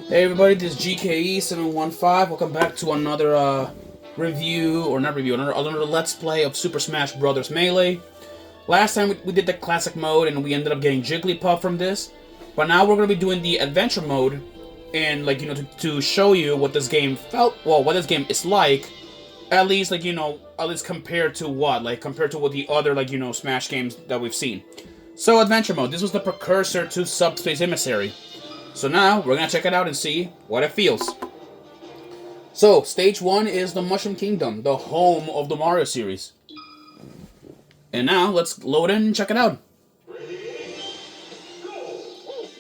Hey everybody, this is GKE715. Welcome back to another review, or not review, another Let's Play of Super Smash Bros. Melee. Last time we did the classic mode and we ended up getting Jigglypuff from this. But now we're going to be doing the adventure mode and, like, to show you what this game what this game is like. At least, like, at least compared to what? Like, compared to what the other, like, Smash games that we've seen. So, adventure mode. This was the precursor to Subspace Emissary. So now, we're gonna check it out and see what it feels. So, stage 1 is the Mushroom Kingdom, the home of the Mario series. And now, let's load in and check it out.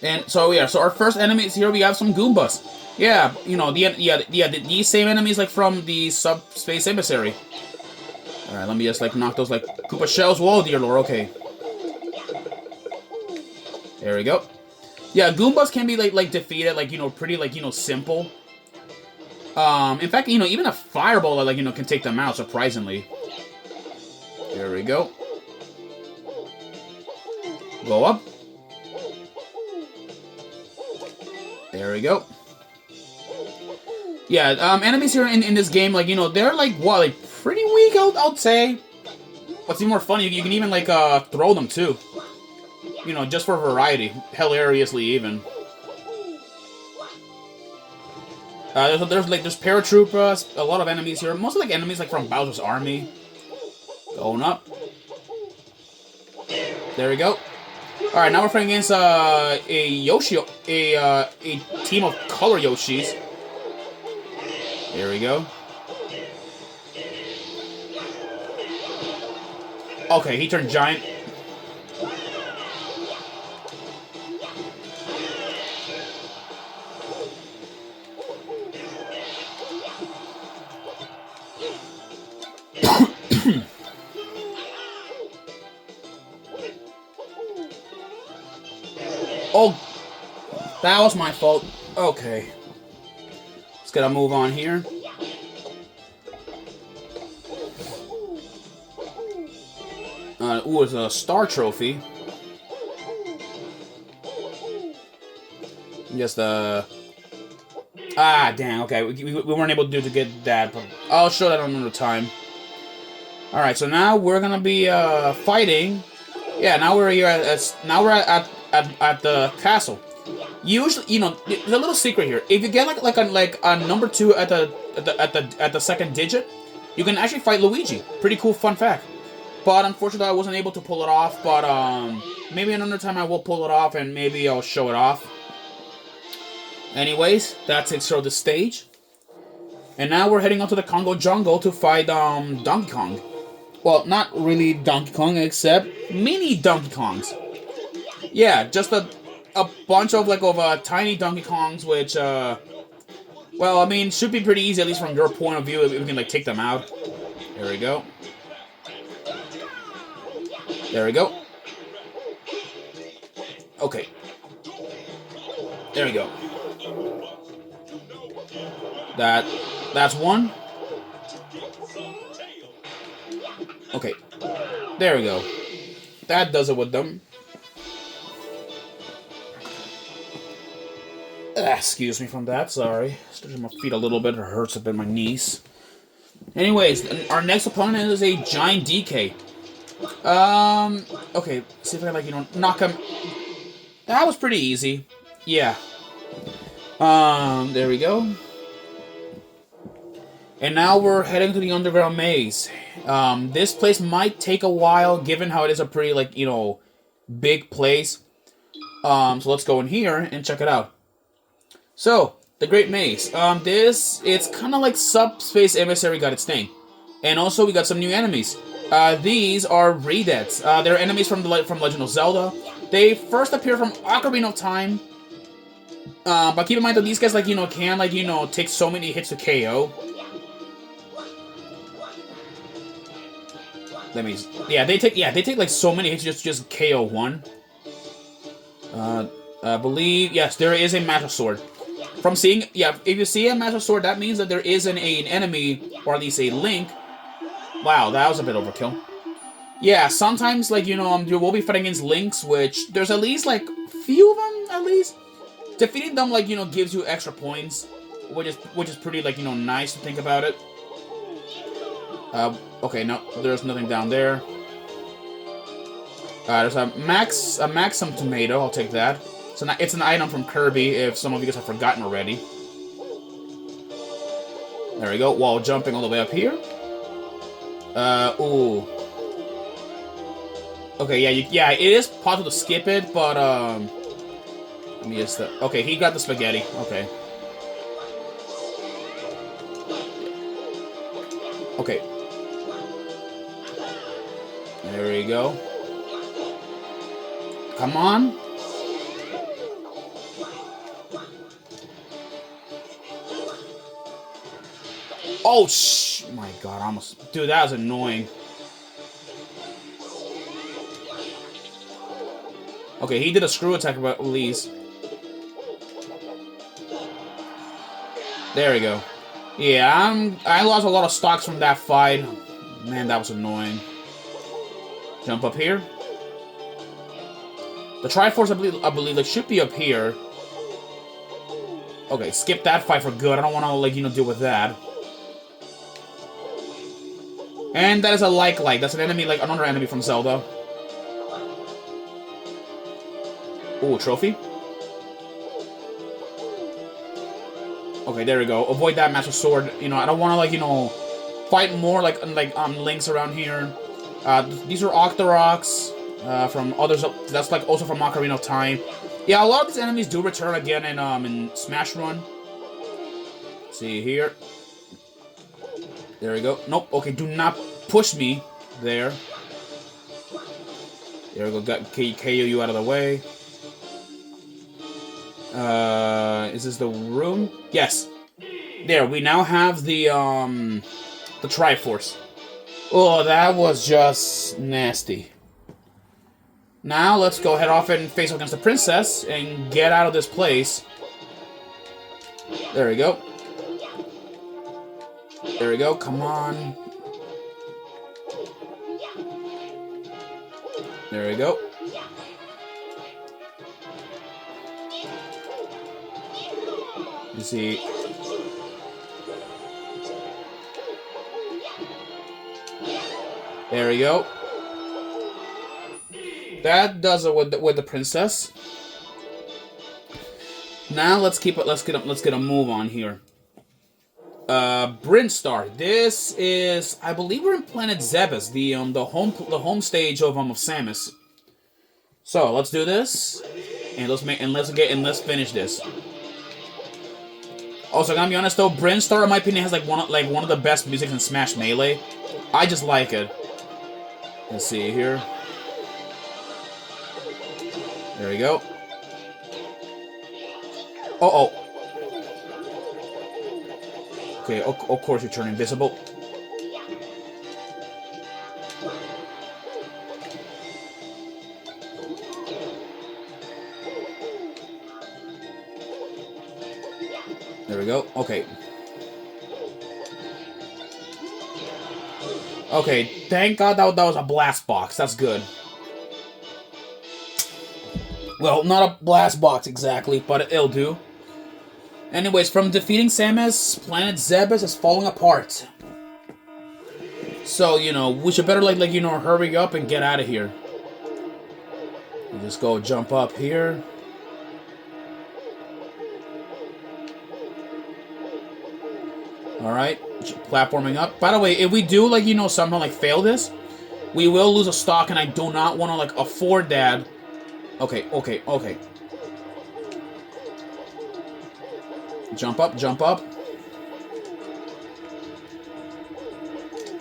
And so, yeah, so our first enemies here, we have some Goombas. Yeah, these same enemies, like, from the Subspace Emissary. Alright, let me just, like, knock those, like, Koopa shells. Whoa, dear lord, okay. There we go. Yeah, Goombas can be, like defeated, like, pretty, like, simple. In fact, even a fireball, like, can take them out, surprisingly. There we go. Go up. There we go. Yeah, enemies here in this game, like, they're, like, what, like, pretty weak, I'd say. What's even more funny, you can even, like, throw them, too. Just for variety. Hilariously, even. There's paratroopers, a lot of enemies here. Mostly, like, enemies, like, from Bowser's Army. Going up. There we go. Alright, now we're fighting against, a Yoshi, a team of color Yoshis. There we go. Okay, he turned giant. Oh, that was my fault. Okay. Let's get a move on here. Ooh, it's a star trophy. Just, ah, dang, okay. We weren't able to get that, but I'll show that another time. Alright, so now we're gonna be, fighting. Yeah, now we're here at the castle. Usually, there's a little secret here. If you get like a number 2 at the second digit, you can actually fight Luigi. Pretty cool fun fact. But unfortunately, I wasn't able to pull it off. But maybe another time I will pull it off, and maybe I'll show it off. Anyways, that's it for the stage. And now we're heading onto the Congo Jungle to fight Donkey Kong. Well, not really Donkey Kong, except mini Donkey Kongs. Yeah, just a bunch of tiny Donkey Kongs, which well, I mean, should be pretty easy, at least from your point of view, if we can like take them out. There we go. There we go. Okay. There we go. That's one. Okay. There we go. That does it with them. Excuse me from that, sorry. Stretching my feet a little bit, it hurts a bit, my knees. Anyways, our next opponent is a giant DK. Okay, see if I can, knock him. That was pretty easy. Yeah. There we go. And now we're heading to the underground maze. This place might take a while, given how it is a pretty, big place. So let's go in here and check it out. So, the Great Maze. It's kind of like Subspace Emissary got its name. And also, we got some new enemies. These are Redeads. They're enemies from Legend of Zelda. They first appear from Ocarina of Time. But keep in mind that these guys, can, take so many hits to KO. They take like so many hits just KO one. I believe, yes, there is a Master Sword. From seeing, if you see a Master Sword, that means that there is an enemy, or at least a Link. Wow, that was a bit overkill. Yeah, sometimes, you will be fighting against Links, which there's at least, few of them, at least. defeating them, like, you know, gives you extra points, which is pretty, like, you know, nice to think about it. Okay, no, there's nothing down there. There's a Maxim tomato. I'll take that. It's an item from Kirby, if some of you guys have forgotten already. There we go, while jumping all the way up here. Ooh. Okay, yeah, it is possible to skip it, but, let me just, okay, he got the spaghetti, okay. Okay. There we go. Come on. Oh, my God, almost. Dude, that was annoying. Okay, he did a screw attack at least. There we go. Yeah, I lost a lot of stocks from that fight. Man, that was annoying. Jump up here. The Triforce, I believe, like, should be up here. Okay, skip that fight for good. I don't want to, like, you know, deal with that. And that is a like. That's an enemy, like, another enemy from Zelda. Ooh, trophy. Okay, there we go. Avoid that Master Sword. You know, I don't want to, like, you know, fight more, like links around here. These are Octoroks. From others, that's like also from Ocarina of Time. Yeah, a lot of these enemies do return again in Smash Run. See here. There we go. Nope. Okay, do not push me there. There we go. Got KO you out of the way. Is this the room? Yes. There. We now have the Triforce. Oh, that was just nasty. Now, let's go head off and face against the princess and get out of this place. There we go. There we go, come on. There we go. You see. There we go. That does it with the princess. Now let's get a move on here. Brinstar. This is, I believe, we're in Planet Zebes, the home stage of Samus. So let's do this, and let's finish this. Also, I gotta be honest though, Brinstar, in my opinion, has one of the best music in Smash Melee. I just like it. Let's see here. There we go. Uh-oh. Okay, of course you turn invisible. There we go. Okay. Okay, thank God that was a blast box. That's good. Well, not a blast box exactly, but it'll do. Anyways, from defeating Samus, Planet Zebes is falling apart. So, you know, we should better, hurry up and get out of here. You just go jump up here. Alright, platforming up. By the way, if we do, somehow, fail this, we will lose a stock, and I do not want to, afford that. Okay. Jump up.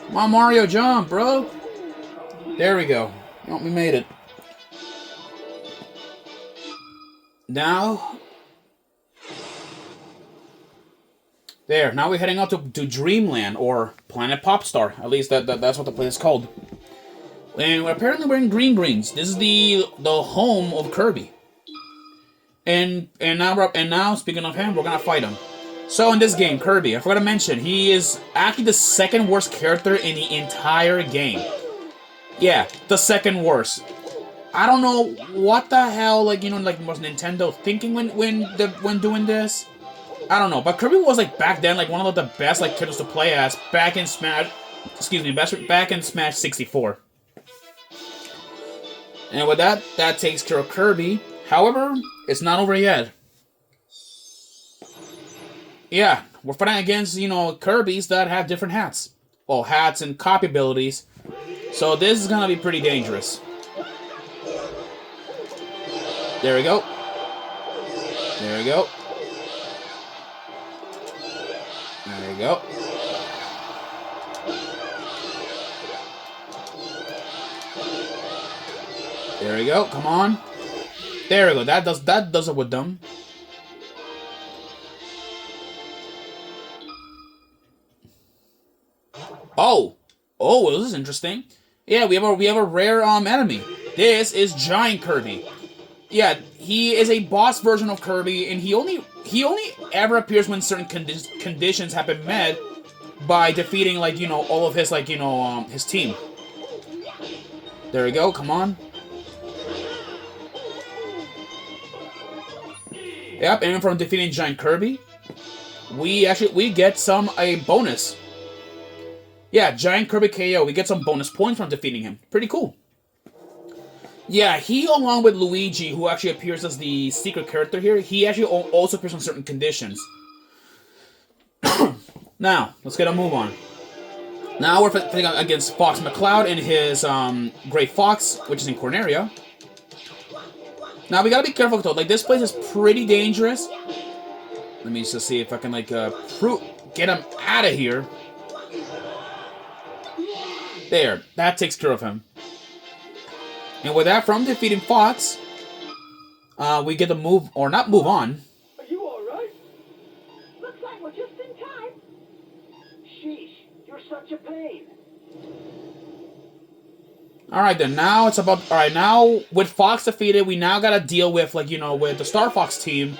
Come on, Mario, jump, bro. There we go. Oh, we made it. Now... There, now we're heading out to Dreamland, or Planet Popstar. At least that's what the place is called. And apparently we're in Green Greens. This is the home of Kirby. And now, speaking of him, we're gonna fight him. So in this game, Kirby, I forgot to mention, he is actually the second worst character in the entire game. Yeah, the second worst. I don't know what the hell, like, you know, like, was Nintendo thinking when doing this? I don't know, but Kirby was, like, back then, like, one of the best, like, characters to play as back in Smash, back in Smash 64. And with that, that takes care of Kirby. However, it's not over yet. Yeah, we're fighting against, you know, Kirbys that have different hats. Well, hats and copy abilities. So this is gonna be pretty dangerous. There we go. There we go. There we go. There we go. Come on. There we go. That does it with them. Oh, this is interesting. Yeah, we have a rare enemy. This is Giant Kirby. Yeah, he is a boss version of Kirby, and he only ever appears when certain conditions have been met by defeating, like, you know, all of his, like, you know, his team. There we go. Come on. Yep, and from defeating Giant Kirby, we get a bonus. Yeah, Giant Kirby KO. We get some bonus points from defeating him. Pretty cool. Yeah, he, along with Luigi, who actually appears as the secret character here, he actually also appears on certain conditions. Now, let's get a move on. Now we're fighting against Fox McCloud and his Gray Fox, which is in Corneria. Now, we gotta be careful, though. Like, this place is pretty dangerous. Let me just see if I can, like, get him out of here. There, that takes care of him. And with that, from defeating Fox, we get to move, or not move on. Are you alright? Looks like we're just in time. Sheesh, you're such a pain. Alright then, now it's about, alright, now with Fox defeated, we now gotta deal with, like, you know, with the Star Fox team,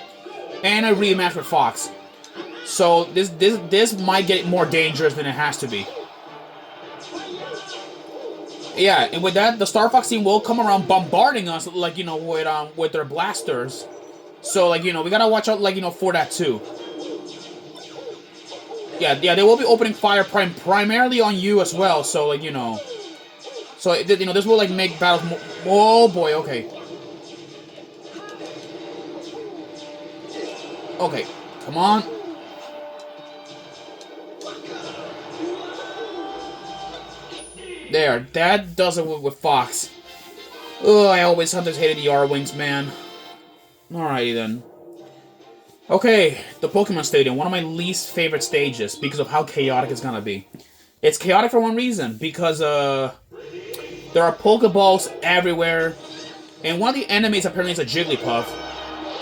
and a rematch with Fox. So, this might get more dangerous than it has to be. Yeah, and with that, the Star Fox team will come around bombarding us, like, you know, with their blasters. So, like, you know, we gotta watch out, like, you know, for that too. Yeah, they will be opening fire primarily on you as well. So, like, you know, you know, this will, like, make battles more. Oh boy, okay. Okay, come on. There, that does it with Fox. Ugh, I always have just hated the R-Wings, man. Alrighty then. Okay, the Pokemon Stadium, one of my least favorite stages because of how chaotic it's gonna be. It's chaotic for one reason, because there are Pokeballs everywhere, and one of the enemies apparently is a Jigglypuff.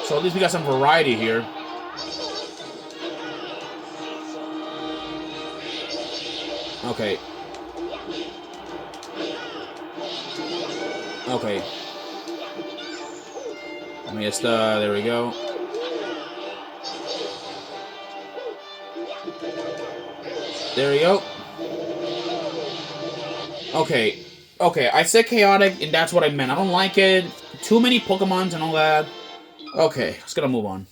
So at least we got some variety here. Okay. Okay. Let me just, there we go. There we go. Okay. Okay, I said chaotic, and that's what I meant. I don't like it. Too many Pokemons and all that. Okay, let's gonna move on.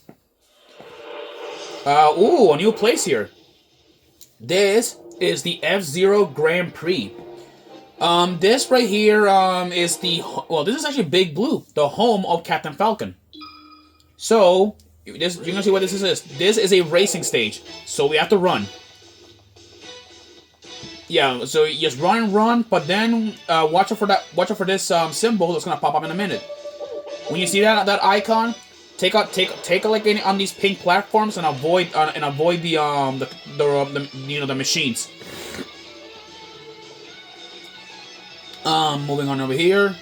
Ooh, a new place here. This is the F-Zero Grand Prix. This right here, is well, this is actually Big Blue, the home of Captain Falcon. So, you're gonna see what this is. This is a racing stage, so we have to run. Yeah, so you just run, but then, watch out for this, symbol that's gonna pop up in a minute. When you see that icon, take a like on these pink platforms and avoid the you know, the machines. Moving on over here.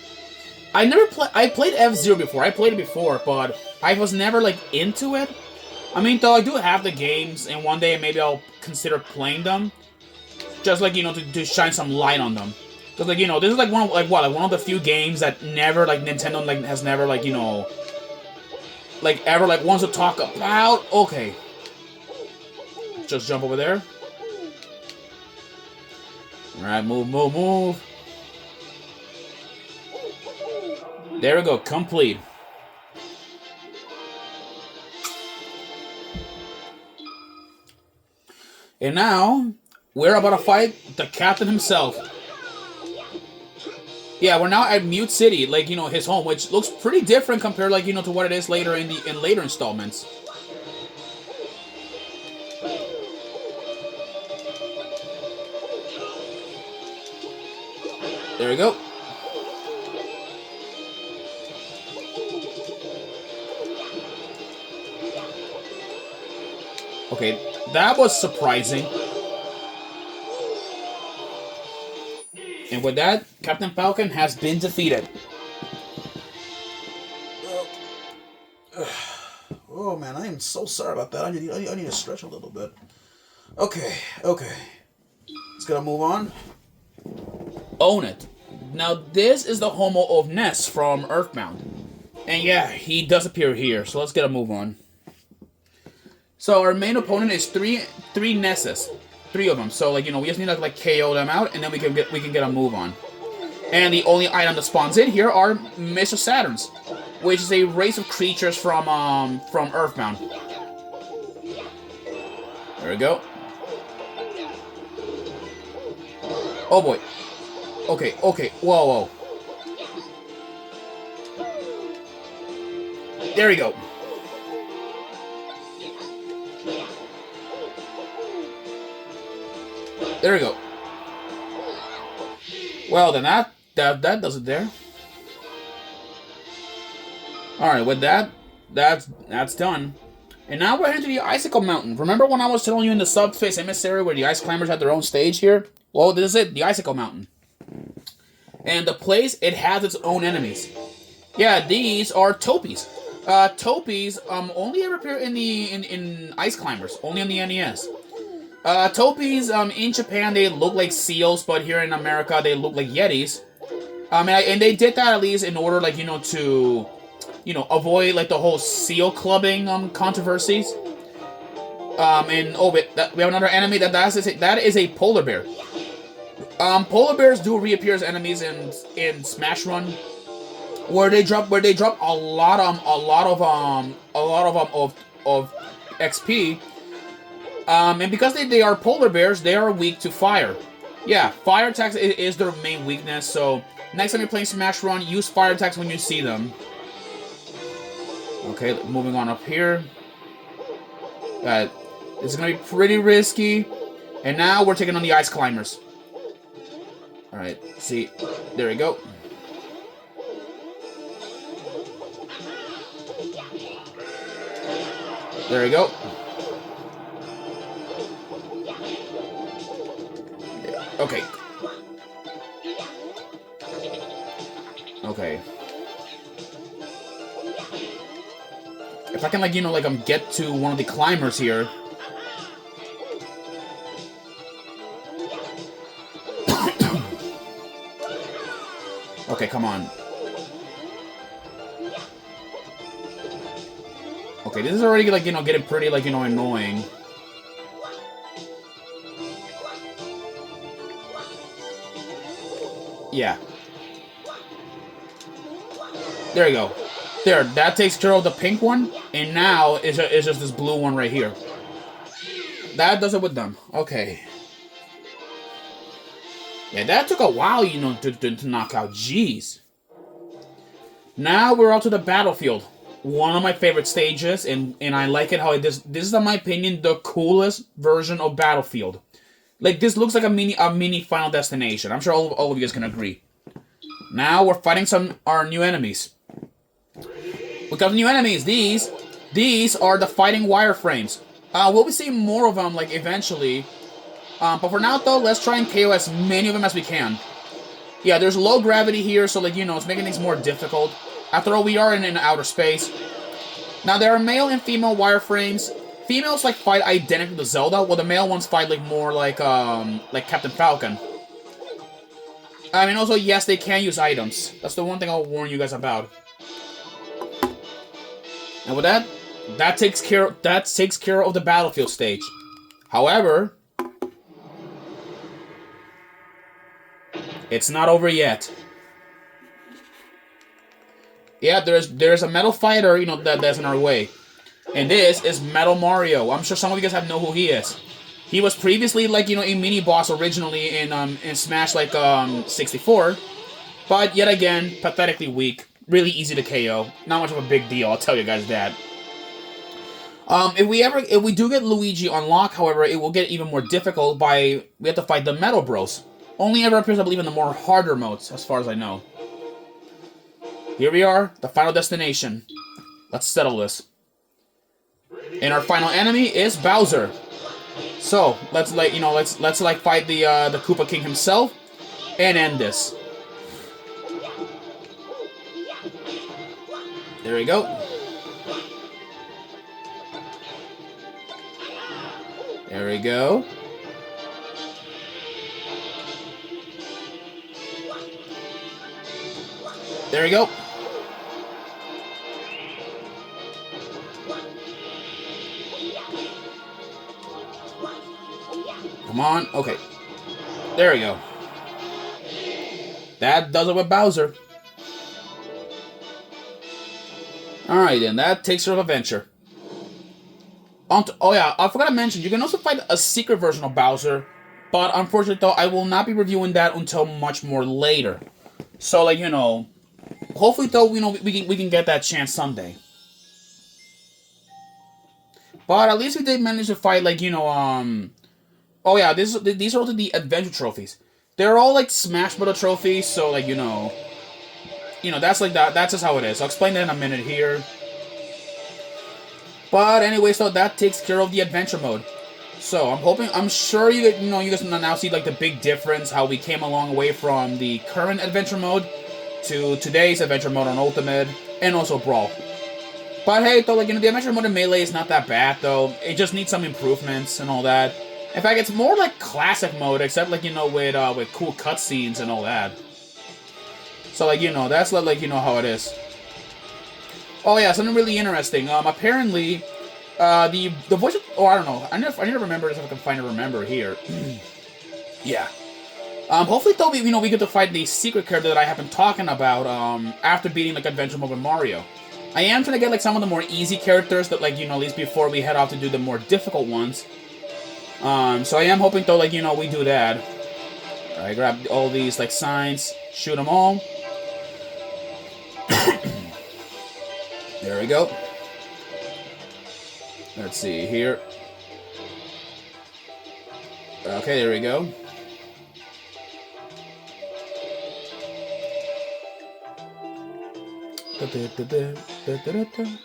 I played F-Zero before. I played it before, but I was never, like, into it. I mean, though, I do have the games, and one day maybe I'll consider playing them. Just, like, you know, to shine some light on them. Because, like, you know, this is, like, one of the few games that never, like, Nintendo, like, has never, like, you know, like, ever, like, wants to talk about. Okay. Just jump over there. Alright, move. There we go, complete. And now, we're about to fight the captain himself. Yeah, we're now at Mute City, like, you know, his home, which looks pretty different compared, like, you know, to what it is later in later installments. There we go. Okay, that was surprising. And with that, Captain Falcon has been defeated. Oh man, I am so sorry about that. I need to stretch a little bit. Okay. Let's gotta move on. Own It. Now this is the home of Ness from Earthbound. And yeah, he does appear here, so let's get a move on. So our main opponent is three Nesses. 3 of them. So, like, you know, we just need to, like, KO them out, and then we can get a move on. And the only item that spawns in here are Mr. Saturns, which is a race of creatures from Earthbound. There we go. Oh boy. Okay. Whoa. There we go. There we go. Well, then that does it there. Alright, with that's done. And now we're heading to the Icicle Mountain. Remember when I was telling you in the Subspace Emissary where the Ice Climbers had their own stage here? Well, this is it, the Icicle Mountain. And the place, it has its own enemies. Yeah, these are Topies. Topies only ever appear in Ice Climbers, only on the NES. Topies, in Japan, they look like seals, but here in America, they look like Yetis. And they did that at least in order, like, you know, to, you know, avoid, like, the whole seal clubbing, controversies. And, oh, wait, we have another enemy, that is a polar bear. Polar bears do reappear as enemies in Smash Run, where they drop a lot of XP. And because they are polar bears, they are weak to fire. Yeah, fire attacks is their main weakness, so next time you're playing Smash Run, use fire attacks when you see them. Okay, moving on up here. This is going to be pretty risky. And now we're taking on the Ice Climbers. Alright, see. There we go. There we go. Okay. Okay. If I can, like, you know, like, get to one of the climbers here. Okay, come on. Okay, this is already, like, you know, getting pretty, like, you know, annoying. Yeah. There you go. There, that takes care of the pink one, and now it's just this blue one right here. That does it with them. Okay. Yeah, that took a while, you know, to knock out. Jeez. Now we're out to the battlefield. One of my favorite stages, and I like it how this is, in my opinion, the coolest version of Battlefield. Like, this looks like a mini Final Destination. I'm sure all of you guys can agree. Now we're fighting our new enemies. We got new enemies. These are the fighting wireframes. We'll be seeing more of them, like, eventually. But for now, though, let's try and KO as many of them as we can. Yeah, there's low gravity here, so, like, you know, it's making things more difficult. After all, we are in outer space. Now, there are male and female wireframes. Females, like, fight identical to Zelda, while the male ones fight, like, more like Captain Falcon. I mean, also, yes, they can use items. That's the one thing I'll warn you guys about. And with that, that takes care of the battlefield stage. However, it's not over yet. Yeah, there's a Metal Fighter, you know, that's in our way. And this is Metal Mario. I'm sure some of you guys have know who he is. He was previously like, you know, a mini boss originally in Smash like 64, but yet again, pathetically weak. Really easy to KO. Not much of a big deal, I'll tell you guys that. If we do get Luigi unlocked, however, it will get even more difficult by we have to fight the Metal Bros. Only ever appears, I believe, in the more harder modes, as far as I know. Here we are, the final destination. Let's settle this. And our final enemy is Bowser. So let's like let's like fight the Koopa King himself and end this. There we go. There we go. There we go. Come on. Okay. There we go. That does it with Bowser. Alright then, that takes care of Adventure. Oh yeah, I forgot to mention, you can also find a secret version of Bowser, but unfortunately though, I will not be reviewing that until much more later. So like, you know, hopefully though, you know, we can get that chance someday. But at least we did manage to fight like, you know, oh yeah, these are also the Adventure trophies. They're all like Smash Bros. Trophies, so like, you know, that's like that's just how it is. I'll explain that in a minute here. But anyway, so that takes care of the Adventure mode. So I'm sure you guys now see like the big difference, how we came a long way from the current Adventure mode to today's Adventure mode on Ultimate and also Brawl. But hey, though, like, you know, the Adventure mode in Melee is not that bad though. It just needs some improvements and all that. In fact, it's more like classic mode, except like, you know, with cool cutscenes and all that. So like, you know, that's like, you know, how it is. Oh yeah, something really interesting. Apparently, the voice of, I don't know. I need to remember this if I can find a remember here. Yeah. Hopefully though, we get to fight the secret character that I have been talking about, after beating like Adventure mode with Mario. I am trying to get like some of the more easy characters that, like, you know, at least before we head off to do the more difficult ones. So I am hoping though, like, you know, we do that. Alright, grab all these like signs, shoot them all. There we go. Let's see here. Okay, there we go.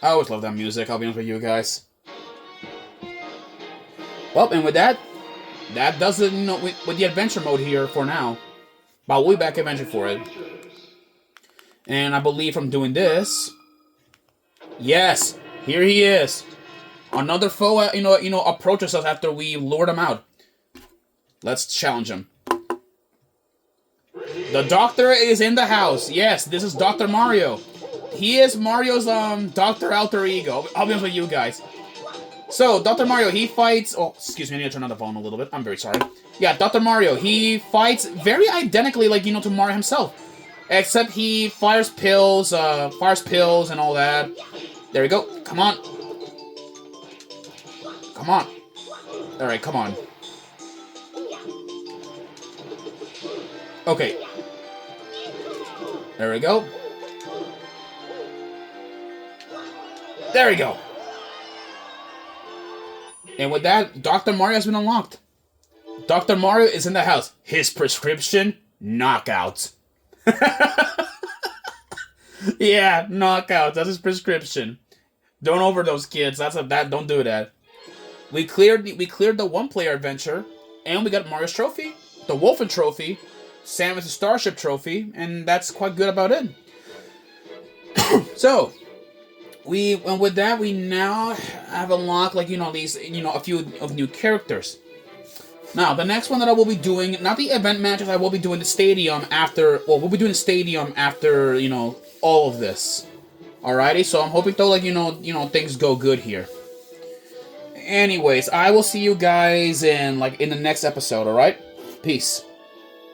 I always love that music, I'll be honest with you guys. Well, and with that does it, you know, with the Adventure mode here for now. But we'll be back eventually for it. And I believe from doing this... Yes, here he is. Another foe, you know, approaches us after we lured him out. Let's challenge him. The Doctor is in the house. Yes, this is Dr. Mario. He is Mario's Doctor alter ego. I'll be honest with you guys. So, Dr. Mario, he fights... Oh, excuse me, I need to turn on the volume a little bit. I'm very sorry. Yeah, Dr. Mario, he fights very identically, like, you know, to Mario himself. Except he fires pills and all that. There we go. Come on. Come on. Alright, come on. Okay. There we go. There we go. And with that, Dr. Mario has been unlocked. Dr. Mario is in the house. His prescription? Knockout. Yeah, knockout. That's his prescription. Don't overdose, kids. Don't do that. We cleared the one-player adventure, and we got Mario's trophy, the Wolfen trophy, Samus's Starship trophy, and that's quite good about it. So, with that, we now have unlocked, like, you know, these, you know, a few of new characters. Now, the next one that I will be doing, not the event matches, I will be doing the stadium after, well, we'll be doing the stadium after, you know, all of this. Alrighty, so I'm hoping though, like, you know, things go good here. Anyways, I will see you guys in the next episode, alright? Peace.